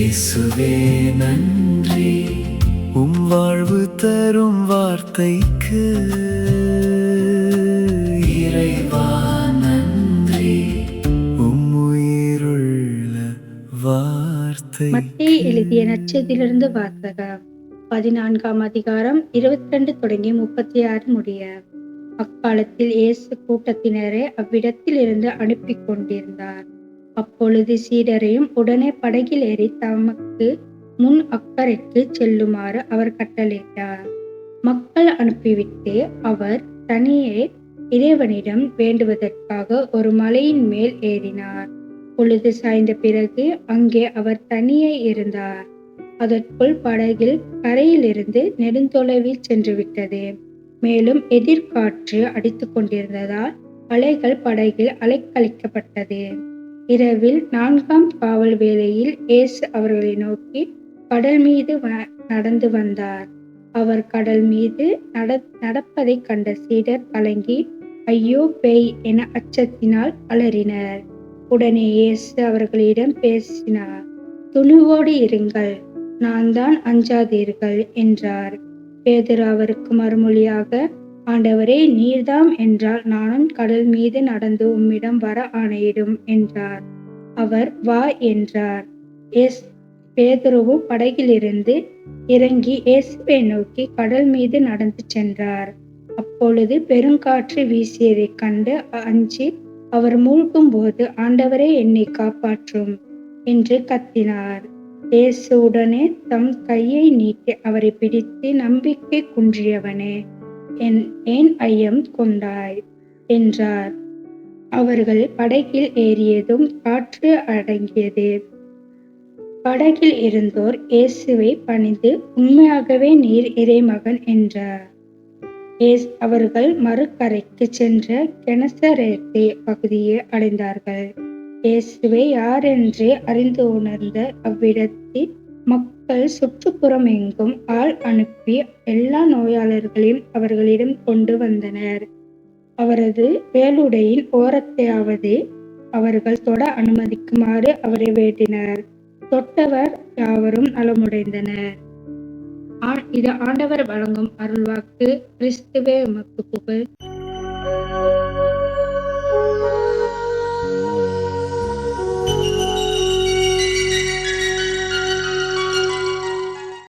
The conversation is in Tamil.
இயேசுவே நன்றி, வாழ்வு தரும் வார்த்தைக்கு. இறைவா நன்றி, உயிருள்ள வார்த்தை. மத்தேயு எழுதிய நற்செய்தியிலிருந்து வாசகம். 14ஆம் அதிகாரம் 22 தொடங்கி 36 முடிய. அக்காலத்தில் இயேசு கூட்டத்தினரை அவ்விடத்தில் இருந்து அனுப்பி கொண்டிருந்தார். அப்பொழுது சீடரையும் உடனே படகில் ஏறி தமக்கு முன் அக்கரைக்கு செல்லுமாறு அவர் கட்டளையிட்டார். மக்கள் அனுப்பிவிட்டு அவர் தனியே இறைவனிடம் வேண்டுவதற்காக ஒரு மலையின் மேல் ஏறினார். பொழுது சாய்ந்த பிறகு அங்கே அவர் தனியே இருந்தார். அதற்குள் படகில் கரையிலிருந்து நெடுந்தொலைவில் சென்று விட்டது. மேலும் எதிர்காற்று அடித்துக் கொண்டிருந்ததால் அலைகள் படகில் அலைக்கழிக்கப்பட்டது. இரவில் 4ஆம் காவல் வேளையில் இயேசு அவர்களை நோக்கி கடல் மீது நடந்து வந்தார். அவர் கடல் மீது நடப்பதைக் கண்ட சீடர் கலங்கி, ஐயோ பேய் என அச்சத்தினால் அலறினர். உடனே இயேசு அவர்களிடம் பேசினார். துணிவோடு இருங்கள், நான் தான், அஞ்சாதீர்கள் என்றார். பேதுரு அவருக்கு மறுமொழியாக, ஆண்டவரே, நீர்தாம் என்றால் நானும் கடல் மீது நடந்து உம்மிடம் வர ஆணையிடும் என்றார். அவர் வா என்றார். பேதுருவும் படகிலிருந்து இறங்கி இயேசுவை நோக்கி கடல் மீது நடந்து சென்றார். அப்பொழுது பெருங்காற்று வீசியதைக் கண்டு அஞ்சி அவர் மூழ்கும் போது, ஆண்டவரே, என்னை காப்பாற்றும் என்று கத்தினார். இயேசு உடனே தம் கையை நீட்டி அவரை பிடித்து, நம்பிக்கை குன்றியவனே, ஏன் ஐயம் கொண்டாய் என்றார். அவர்கள் படகில் ஏறியதும் காற்று அடங்கியது. படகில் இருந்தோர் இயேசுவை பணிந்து, உண்மையாகவே நீர் இறைமகன் என்றார். அவர்கள் மறுகரைக்கு சென்ற கெனசரேத்து பகுதியை அடைந்தார்கள். இயேசுவை யாரென்று அறிந்து உணர்ந்த அவ்விடத்தில் மக்கள் சுற்றுப்புறம் எங்கும் ஆள் அனுப்பி எல்லா நோயாளர்களையும் அவர்களிடம் கொண்டு வந்தனர். அவரது வேலுடையின் ஓரத்தையாவது அவர்கள் தொட அனுமதிக்குமாறு அவரை வேண்டினர். தொட்டவர் யாவரும் நலமுடைந்தனர். இது ஆண்டவர் வழங்கும் அருள்வாக்கு. கிறிஸ்துவே உமக்கு புகழ்.